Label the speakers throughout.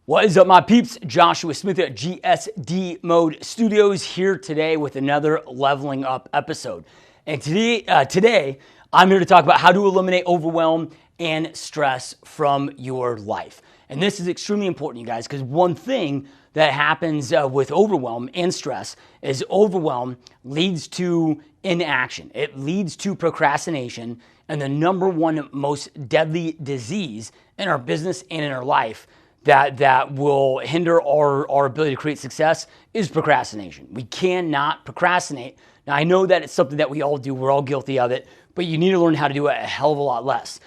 Speaker 1: What is up, my peeps? Joshua Smith at GSD Mode Studios here today with another Leveling Up episode. And today, I'm here to talk about how to eliminate overwhelm and stress from your life. And this is extremely important, you guys, because one thing that happens with overwhelm and stress is overwhelm leads to inaction. It leads to procrastination, and the number one most deadly disease in our business and in our life that will hinder our ability to create success is procrastination. We cannot procrastinate. Now, I know that it's something that we all do. We're all guilty of it, but you need to learn how to do it a hell of a lot less.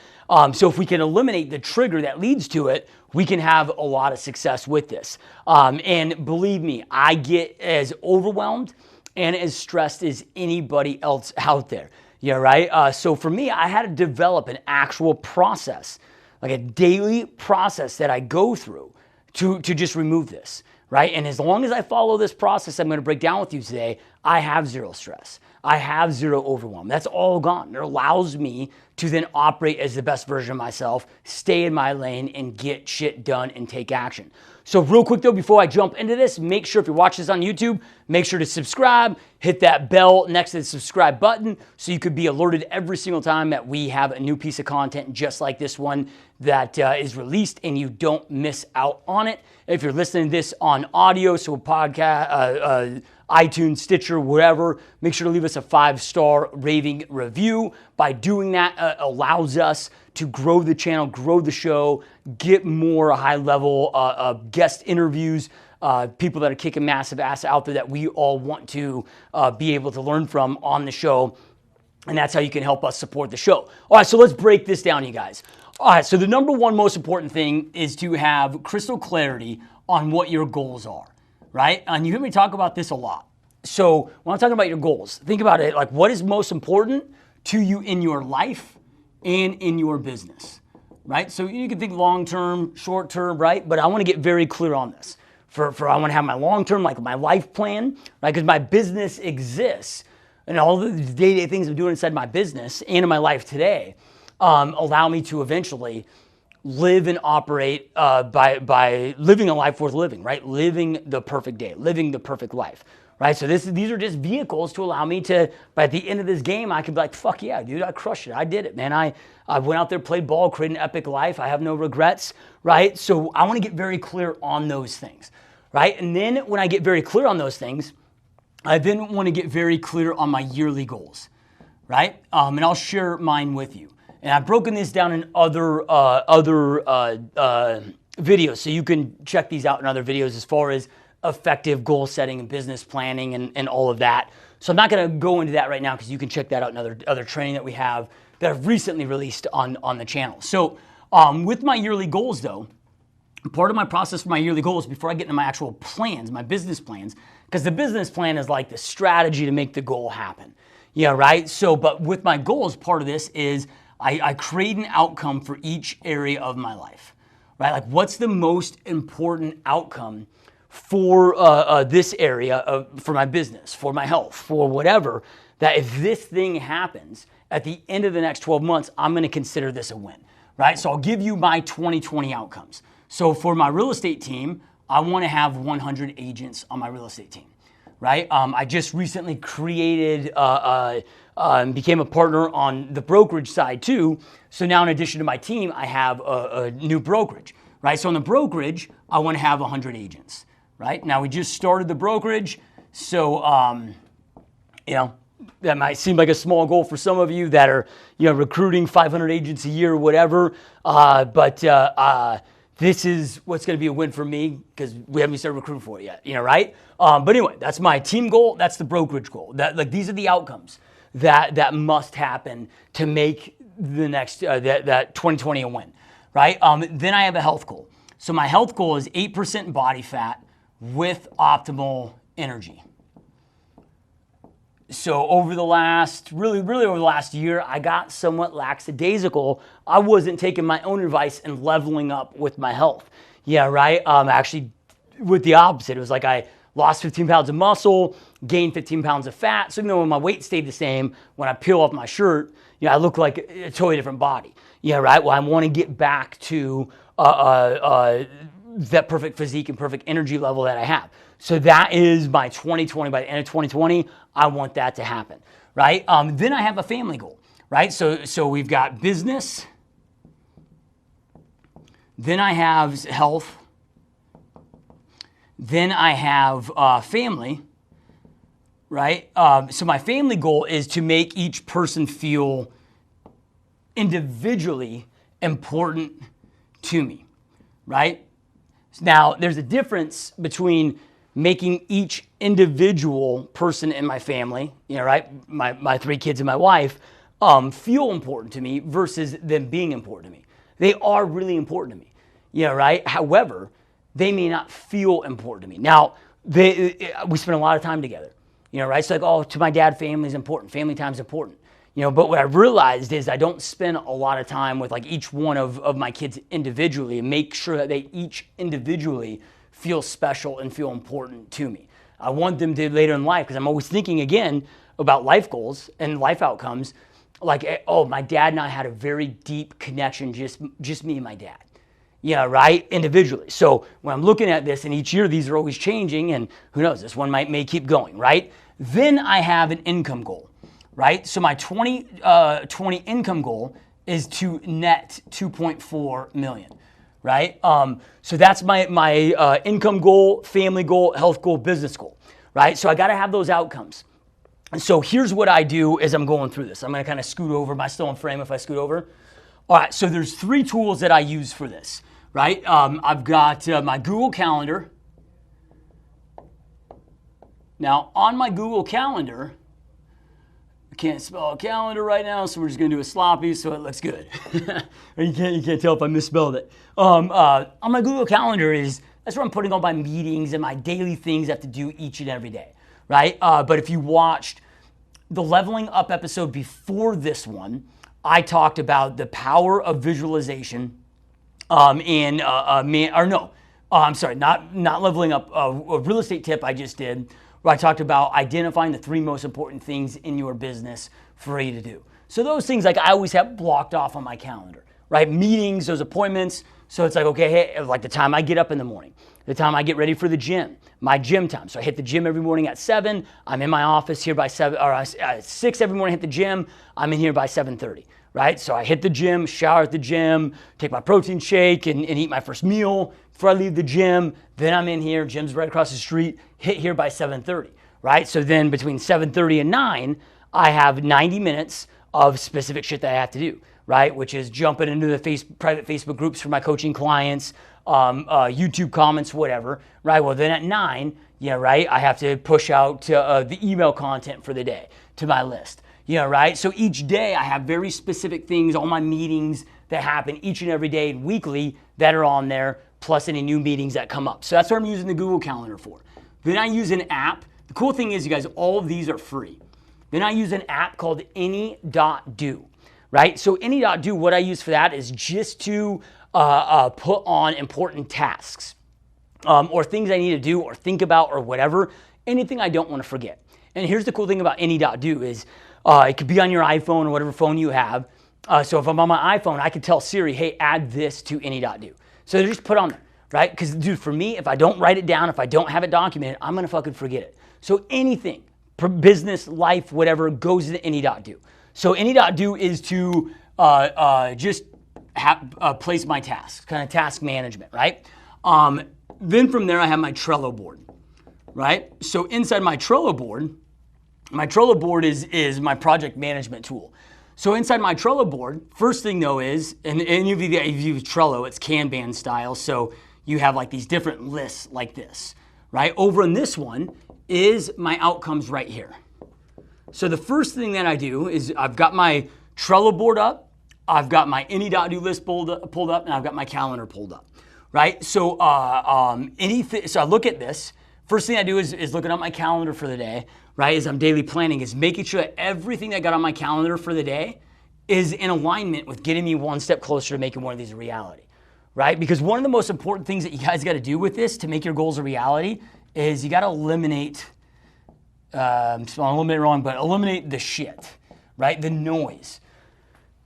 Speaker 1: So if we can eliminate the trigger that leads to it, we can have a lot of success with this. And believe me, I get as overwhelmed and as stressed as anybody else out there. Yeah, right? So for me, I had to develop an actual process, like a daily process that I go through to just remove this, right? And as long as I follow this process I'm going to break down with you today, I have zero stress. I have zero overwhelm. That's all gone. It allows me to then operate as the best version of myself, stay in my lane, and get shit done and take action. So real quick though, before I jump into this, make sure if you're watching this on YouTube, make sure to subscribe, hit that bell next to the subscribe button so you could be alerted every single time that we have a new piece of content just like this one that is released and you don't miss out on it. If you're listening to this on audio, so podcast, iTunes, Stitcher, wherever, make sure to leave us a 5-star raving review. By doing that, allows us to grow the channel, grow the show, get more high-level guest interviews, people that are kicking massive ass out there that we all want to be able to learn from on the show. And that's how you can help us support the show. All right, so let's break this down, you guys. All right, so the number one most important thing is to have crystal clarity on what your goals are, right? And you hear me talk about this a lot. So when I'm talking about your goals, think about it like what is most important to you in your life and in your business, right? So you can think long-term, short-term, right? But I want to get very clear on this. I want to have my long-term, like my life plan, right? Because my business exists and all the day-to-day things I'm doing inside my business and in my life today allow me to eventually live and operate by living a life worth living, right? Living the perfect day, living the perfect life, right? So these are just vehicles to allow me to, by the end of this game, I could be like, fuck yeah, dude, I crushed it. I did it, man. I went out there, played ball, created an epic life. I have no regrets, right? So I want to get very clear on those things, right? And then when I get very clear on those things, I then want to get very clear on my yearly goals, right? And I'll share mine with you. And I've broken this down in other videos, so you can check these out in other videos as far as effective goal setting and business planning and all of that. So I'm not going to go into that right now because you can check that out in other training that we have that I've recently released on the channel. So with my yearly goals though, part of my process for my yearly goals before I get into my actual plans, my business plans, because the business plan is like the strategy to make the goal happen. Yeah, right? So, but with my goals, part of this is I create an outcome for each area of my life, right? Like what's the most important outcome for this area for my business, for my health, for whatever, that if this thing happens at the end of the next 12 months, I'm going to consider this a win, right? So I'll give you my 2020 outcomes. So for my real estate team, I want to have 100 agents on my real estate team, right? I just recently created, became a partner on the brokerage side too. So now in addition to my team, I have a new brokerage, right? So in the brokerage, I want to have 100 agents, right? Now we just started the brokerage. So, that might seem like a small goal for some of you that are, recruiting 500 agents a year or whatever. But this is what's going to be a win for me because we haven't started recruiting for it yet, right? But anyway, that's my team goal. That's the brokerage goal. These are the outcomes that must happen to make the next, that 2020 a win, right? Then I have a health goal. So my health goal is 8% body fat with optimal energy. So over the last, really over the last year, I got somewhat lackadaisical. I wasn't taking my own advice and leveling up with my health. Yeah, right? Actually, with the opposite. It was like I lost 15 pounds of muscle, gained 15 pounds of fat. So even though my weight stayed the same, when I peel off my shirt, I look like a totally different body. Yeah, right? Well, I want to get back to that perfect physique and perfect energy level that I have. So that is my 2020. By the end of 2020, I want that to happen, right? Then I have a family goal, right? So we've got business. Then I have health. Then I have family, right? So my family goal is to make each person feel individually important to me, right? Now, there's a difference between making each individual person in my family, right? My 3 kids and my wife feel important to me versus them being important to me. They are really important to me, right? However, they may not feel important to me. Now, we spend a lot of time together, right? So to my dad, family is important. Family time is important. But what I realized is I don't spend a lot of time with each one of my kids individually and make sure that they each individually feel special and feel important to me. I want them to later in life, because I'm always thinking again about life goals and life outcomes. My dad and I had a very deep connection, just me and my dad. Right? Individually. So when I'm looking at this, and each year these are always changing, and who knows, this one may keep going, right? Then I have an income goal. Right? So my 2020 income goal is to net 2.4 million, right? So that's my income goal, family goal, health goal, business goal, right? So I got to have those outcomes. And so here's what I do as I'm going through this. I'm going to kind of scoot over. Am I still in frame if I scoot over? All right, so there's 3 tools that I use for this, right? I've got my Google Calendar. Now, on my Google Calendar, I can't spell calendar right now, so we're just going to do a sloppy so it looks good. you can't tell if I misspelled it. On my Google Calendar that's where I'm putting all my meetings and my daily things I have to do each and every day, right? But if you watched the Leveling Up episode before this one, I talked about the power of visualization I'm sorry, not Leveling Up, a real estate tip I just did, where I talked about identifying the 3 most important things in your business for you to do. So those things I always have blocked off on my calendar, right? Meetings, those appointments. So it's hey, the time I get up in the morning, the time I get ready for the gym, my gym time. So I hit the gym every morning at 7. I'm in my office here by 7 or at 6 every morning. Hit the gym. I'm in here by 7:30. Right? So I hit the gym, shower at the gym, take my protein shake and eat my first meal before I leave the gym. Then I'm in here, gym's right across the street, hit here by 7:30, right? So then between 7:30 and 9, I have 90 minutes of specific shit that I have to do, right? Which is jumping into the private Facebook groups for my coaching clients, YouTube comments, whatever, right? Well, then at 9, right, I have to push out the email content for the day to my list. Right? So each day I have very specific things, all my meetings that happen each and every day and weekly that are on there, plus any new meetings that come up. So that's what I'm using the Google Calendar for. Then I use an app. The cool thing is, you guys, all of these are free. Then I use an app called Any.do, right? So Any.do, what I use for that is just to put on important tasks or things I need to do or think about or whatever, anything I don't want to forget. And here's the cool thing about Any.do is it could be on your iPhone or whatever phone you have. So if I'm on my iPhone, I could tell Siri, hey, add this to Any.do. So they just put on there, right? Because, dude, for me, if I don't write it down, if I don't have it documented, I'm going to fucking forget it. So anything, business, life, whatever, goes into Any.do. So Any.do is to just place my tasks, kind of task management, right? Then from there, I have my Trello board, right? So inside my Trello board is my project management tool. So inside my Trello board, first thing though is, and if you use Trello, it's Kanban style. So you have these different lists like this, right? Over in this one is my outcomes right here. So the first thing that I do is I've got my Trello board up, I've got my Any.do list pulled up, and I've got my calendar pulled up, right? So so I look at this. First thing I do is looking at my calendar for the day, right? As I'm daily planning, is making sure that everything that I got on my calendar for the day is in alignment with getting me one step closer to making one of these a reality, right? Because one of the most important things that you guys got to do with this to make your goals a reality is you got to eliminate, I'm spelling eliminate wrong, but eliminate the shit, right? The noise.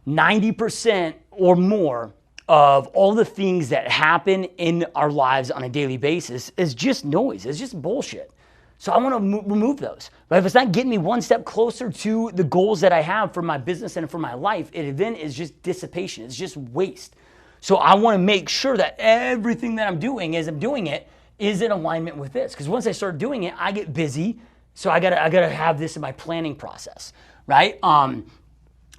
Speaker 1: 90% or more of all the things that happen in our lives on a daily basis is just noise. It's just bullshit. So I want to remove those. But if it's not getting me one step closer to the goals that I have for my business and for my life, it then is just dissipation. It's just waste. So I want to make sure that everything that I'm doing as I'm doing it is in alignment with this. Because once I start doing it, I get busy. So I gotta have this in my planning process, right?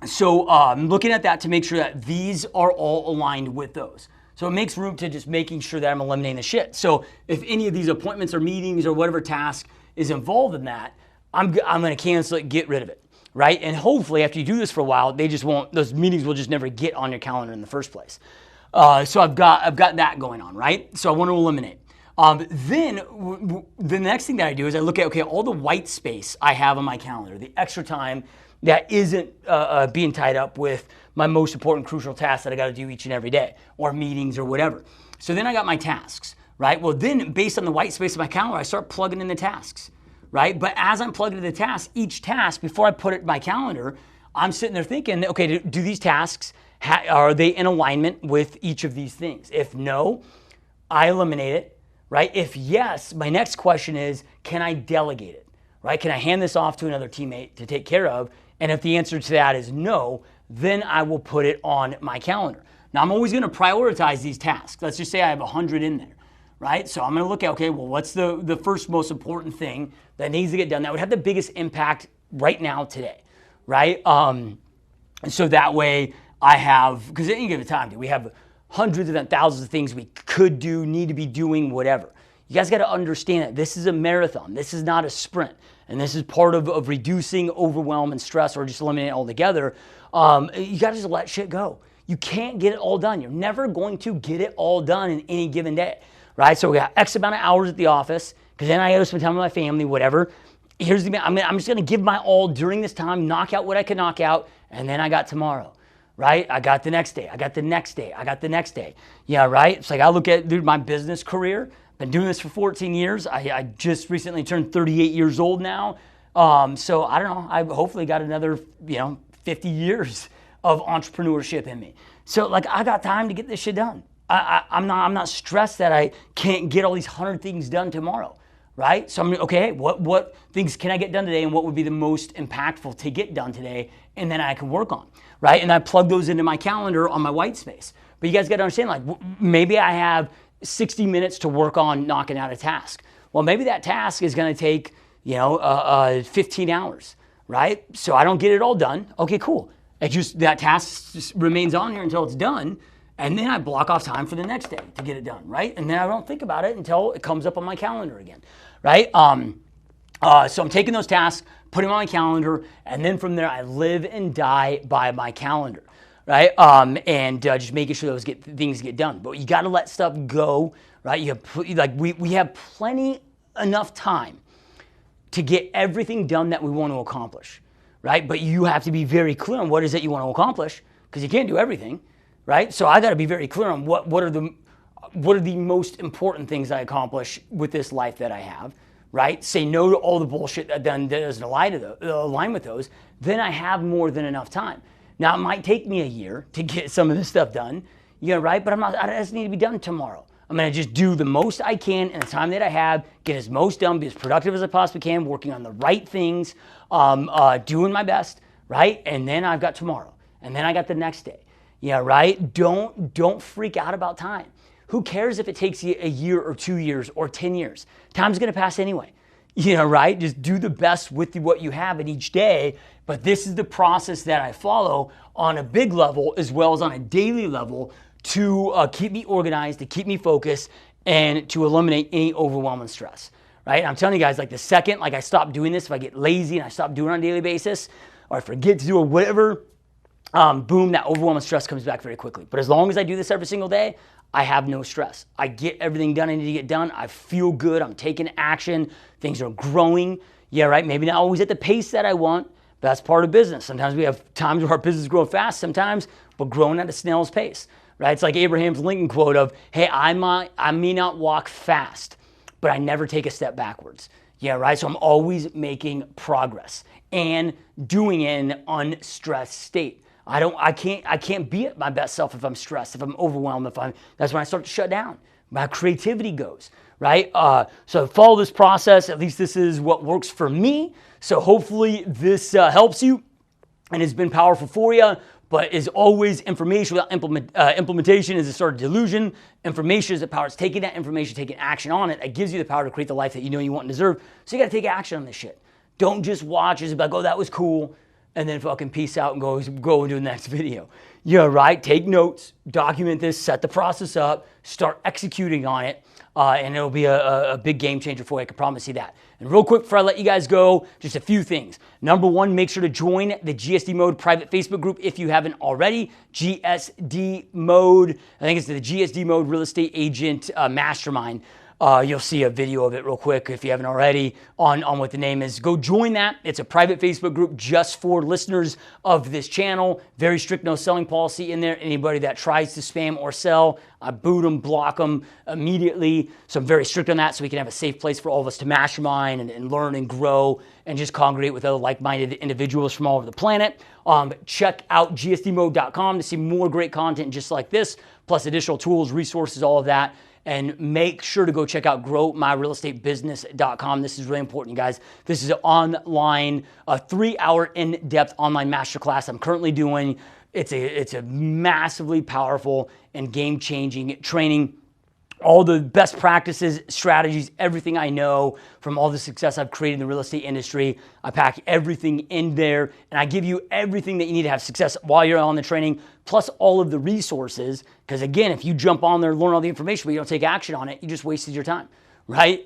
Speaker 1: So I'm looking at that to make sure that these are all aligned with those. So it makes room to just making sure that I'm eliminating the shit. So if any of these appointments or meetings or whatever task is involved in that, I'm going to cancel it, get rid of it, right? And hopefully after you do this for a while, those meetings will just never get on your calendar in the first place. So I've got that going on, right? So I want to eliminate. Then the next thing that I do is I look at, okay, all the white space I have on my calendar, the extra time that isn't being tied up with my most important crucial tasks that I got to do each and every day, or meetings or whatever. So then I got my tasks, right? Well, then based on the white space of my calendar, I start plugging in the tasks, right? But as I'm plugging in the tasks, each task, before I put it in my calendar, I'm sitting there thinking, okay, do these tasks, are they in alignment with each of these things? If no, I eliminate it, right? If yes, my next question is, can I delegate it, right? Can I hand this off to another teammate to take care of? And if the answer to that is no, then I will put it on my calendar. Now, I'm always going to prioritize these tasks. Let's just say I have 100 in there, right? So I'm going to look at, okay, well, what's the first most important thing that needs to get done that would have the biggest impact right now today, right? So that way I have, because at any given time, we have hundreds and thousands of things we could do, need to be doing, whatever. You guys got to understand that this is a marathon. This is not a sprint. And this is part of reducing overwhelm and stress, or just eliminating it altogether. You got to just let shit go. You can't get it all done. You're never going to get it all done in any given day, right? So we got X amount of hours at the office, because then I got to spend time with my family, whatever. I'm just going to give my all during this time, knock out what I can knock out, and then I got tomorrow, right? I got the next day. I got the next day. I got the next day. Yeah, right? It's like I look at my business career. Been doing this for 14 years. I just recently turned 38 years old now. So I don't know. I've hopefully got another 50 years of entrepreneurship in me. So like I got time to get this shit done. I'm not stressed that I can't get all these 100 things done tomorrow, right? So I'm okay. What things can I get done today, and what would be the most impactful to get done today, and then I can work on, right? And I plug those into my calendar on my white space. But you guys got to understand, like maybe I have 60 minutes to work on knocking out a task. Well, maybe that task is going to take 15 hours, right? So I don't get it all done. Okay, cool. That task just remains on here until it's done, and then I block off time for the next day to get it done, right? And then I don't think about it until it comes up on my calendar again, right? So I'm taking those tasks, putting them on my calendar, and then from there I live and die by my calendar, right? And just making sure things get done. But you got to let stuff go, right? We have plenty enough time to get everything done that we want to accomplish, right? But you have to be very clear on what is it you want to accomplish, because you can't do everything, right? So I got to be very clear on what are the most important things I accomplish with this life that I have, right? Say no to all the bullshit that doesn't align with those. Then I have more than enough time. Now, it might take me a year to get some of this stuff done, right? But I just need to be done tomorrow. I'm going to just do the most I can in the time that I have, get as most done, be as productive as I possibly can, working on the right things, doing my best, right? And then I've got tomorrow. And then I got the next day, right? Don't freak out about time. Who cares if it takes you a year or 2 years or 10 years? Time's going to pass anyway. Right? Just do the best with what you have in each day. But this is the process that I follow on a big level as well as on a daily level to keep me organized, to keep me focused, and to eliminate any overwhelm and stress, right? And I'm telling you guys, like the second I stop doing this, if I get lazy and I stop doing it on a daily basis, or I forget to do it, whatever, boom, that overwhelm and stress comes back very quickly. But as long as I do this every single day, I have no stress. I get everything done I need to get done. I feel good. I'm taking action. Things are growing. Yeah, right? Maybe not always at the pace that I want, but that's part of business. Sometimes we have times where our business is growing fast. Sometimes we're growing at a snail's pace, right? It's like Abraham Lincoln quote of, hey, I may not walk fast, but I never take a step backwards. Yeah, right? So I'm always making progress and doing it in an unstressed state. I can't be at my best self if I'm stressed, if I'm overwhelmed, that's when I start to shut down. My creativity goes, right? So follow this process. At least this is what works for me. So hopefully this helps you and has been powerful for you. But as always, information without implementation is a sort of delusion. Information is the power. It's taking that information, taking action on it. It gives you the power to create the life that you know you want and deserve. So you got to take action on this shit. Don't just watch it and be like, oh, that was cool, and then fucking peace out and go and do the next video. Yeah, right? Take notes, document this, set the process up, start executing on it, and it'll be a big game changer for you. I can promise you that. And real quick before I let you guys go, just a few things. Number one, make sure to join the GSD Mode private Facebook group if you haven't already. GSD Mode, I think it's the GSD Mode Real Estate Agent Mastermind. You'll see a video of it real quick if you haven't already on what the name is. Go join that. It's a private Facebook group just for listeners of this channel. Very strict no selling policy in there. Anybody that tries to spam or sell, I boot them, block them immediately. So I'm very strict on that so we can have a safe place for all of us to mastermind and learn and grow and just congregate with other like-minded individuals from all over the planet. Check out gsdmode.com to see more great content just like this, plus additional tools, resources, all of that. And make sure to go check out growmyrealestatebusiness.com. This is really important, you guys. This is an online, 3-hour in-depth online masterclass I'm currently doing. It's a massively powerful and game-changing training. All the best practices, strategies, everything I know from all the success I've created in the real estate industry. I pack everything in there, and I give you everything that you need to have success while you're on the training, plus all of the resources. Because again, if you jump on there, learn all the information, but you don't take action on it, you just wasted your time, right?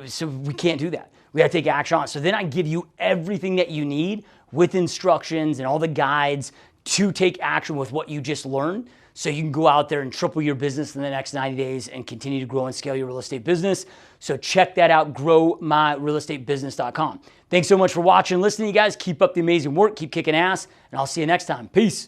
Speaker 1: So we can't do that. We got to take action on it. So then I give you everything that you need with instructions and all the guides to take action with what you just learned. So you can go out there and triple your business in the next 90 days and continue to grow and scale your real estate business. So check that out, growmyrealestatebusiness.com. Thanks so much for watching and listening, you guys. Keep up the amazing work. Keep kicking ass, and I'll see you next time. Peace.